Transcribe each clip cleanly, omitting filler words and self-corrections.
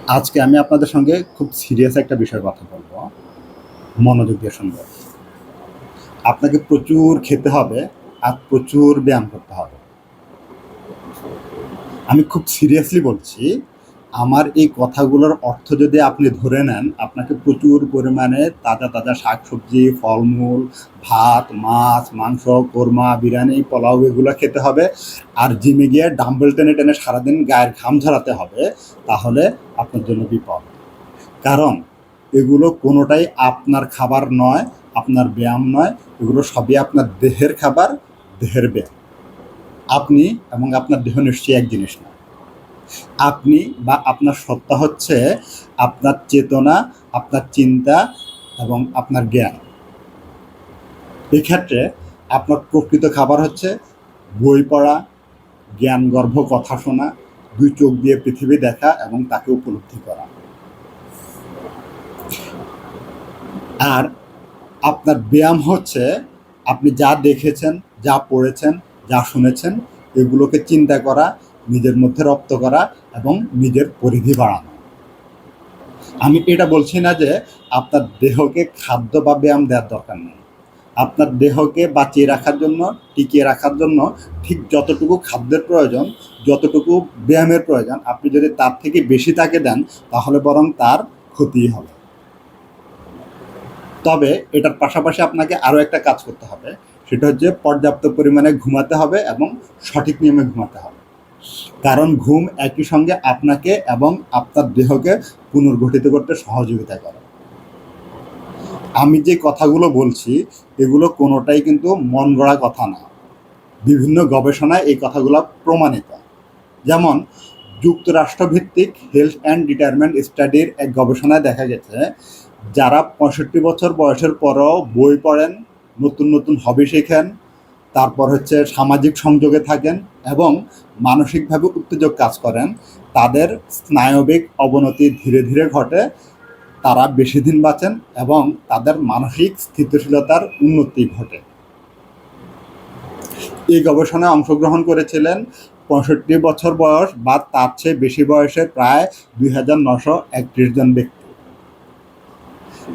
আজকে আমি আপনাদের সঙ্গে খুব সিরিয়াস একটা বিষয়ে কথা বলবো। মনোযোগ দিয়ে শুনবেন। আপনাকে প্রচুর খেতে হবে আর প্রচুর ব্যায়াম করতে হবে। আমি খুব সিরিয়াসলি বলছি। আমার এই কথাগুলোর অর্থ যদি আপনি ধরে নেন, আপনাকে প্রচুর পরিমাণে তাজা তাজা শাকসবজি, ফলমূল, ভাত, মাছ, মাংস, কোরমা, বিরিয়ানি, পোলাও এগুলো খেতে হবে। আর জিমে গিয়ে ডাম্বেল টেনে টেনে সারাদিন গায়ের ঘাম ঝরাতে হবে। তাহলে আপনার জন্য বিপদ। কারণ এগুলো কোনোটাই আপনার খাবার নয়, আপনার ব্যায়াম নয়। এগুলো সবই আপনার দেহের খাবার, দেহের ব্যায়াম। আপনি এবং আপনার দেহ নিশ্চয়ই এক জিনিস না। আপনি বা আপনার সত্তা হচ্ছে আপনার চেতনা, আপনার চিন্তা এবং আপনার জ্ঞান। এক্ষেত্রে আপনার প্রকৃত খাবার হচ্ছে বই পড়া, জ্ঞানগর্ভ কথা শোনা, ২ চোখ দিয়ে পৃথিবী দেখা এবং তাকে উপলব্ধি করা। আর আপনার ব্যায়াম হচ্ছে আপনি যা দেখেছেন, যা পড়েছেন, যা শুনেছেন এগুলোকে চিন্তা করা, নিজের মধ্যে রপ্ত করা এবং নিজের পরিধি বাড়ানো। আমি এটা বলছি না যে আপনার দেহকে খাদ্য বা ব্যায়াম দেওয়ার দরকার নেই। আপনার দেহকে বাঁচিয়ে রাখার জন্য, টিকিয়ে রাখার জন্য ঠিক যতটুকু খাদ্যের প্রয়োজন, যতটুকু ব্যায়ামের প্রয়োজন, আপনি যদি তার থেকে বেশি তাকে দেন তাহলে বরং তার ক্ষতিই হবে। তবে এটার পাশাপাশি আপনাকে আরও একটা কাজ করতে হবে, সেটা হচ্ছে পর্যাপ্ত পরিমাণে ঘুমাতে হবে এবং সঠিক নিয়মে ঘুমাতে হবে। কারণ ঘুম একই সঙ্গে আপনাকে এবং আপনার দেহকে পুনর্গঠিত করতে সহযোগিতা করে। আমি যে কথাগুলো বলছি এগুলো কোনোটাই কিন্তু মন গড়া কথা না। বিভিন্ন গবেষণায় এই কথাগুলো প্রমাণিত। যেমন যুক্তরাষ্ট্রভিত্তিক হেলথ অ্যান্ড রিটায়ারমেন্ট স্টাডির এক গবেষণায় দেখা গেছে, যারা 65 বছর বয়সের পরও বই পড়েন, নতুন নতুন হবি শেখেন, তারপর হচ্ছে সামাজিক সংযোগে থাকেন এবং মানসিকভাবে উত্তেজক কাজ করেন, তাদের স্নায়বিক অবনতি ধীরে ধীরে ঘটে, তারা বেশি দিন বাঁচেন এবং তাদের মানসিক স্থিতিশীলতার উন্নতি ঘটে। এই গবেষণায় অংশগ্রহণ করেছিলেন 65 বছর বয়স বা তার চেয়ে বেশি বয়সের প্রায় 2931 জন ব্যক্তি।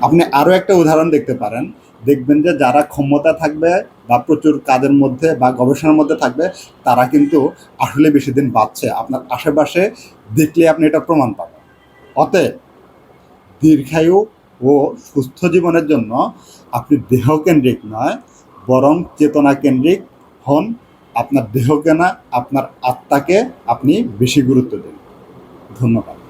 আপনি আরও একটা উদাহরণ দেখতে পারেন, দেখবেন যে যারা ক্ষমতা থাকবে বা প্রচুর কাজের মধ্যে বা গবেষণার মধ্যে থাকবে তারা কিন্তু আসলে বেশি দিন বাঁচছে। আপনার আশেপাশে দেখলে আপনি এটা প্রমাণ পাবেন। অতএব দীর্ঘায়ু ও সুস্থ জীবনের জন্য আপনি দেহকেন্দ্রিক নয়, বরং চেতনা কেন্দ্রিক হন। আপনার দেহকে না, আপনার আত্মাকে আপনি বেশি গুরুত্ব দিন। ধন্যবাদ।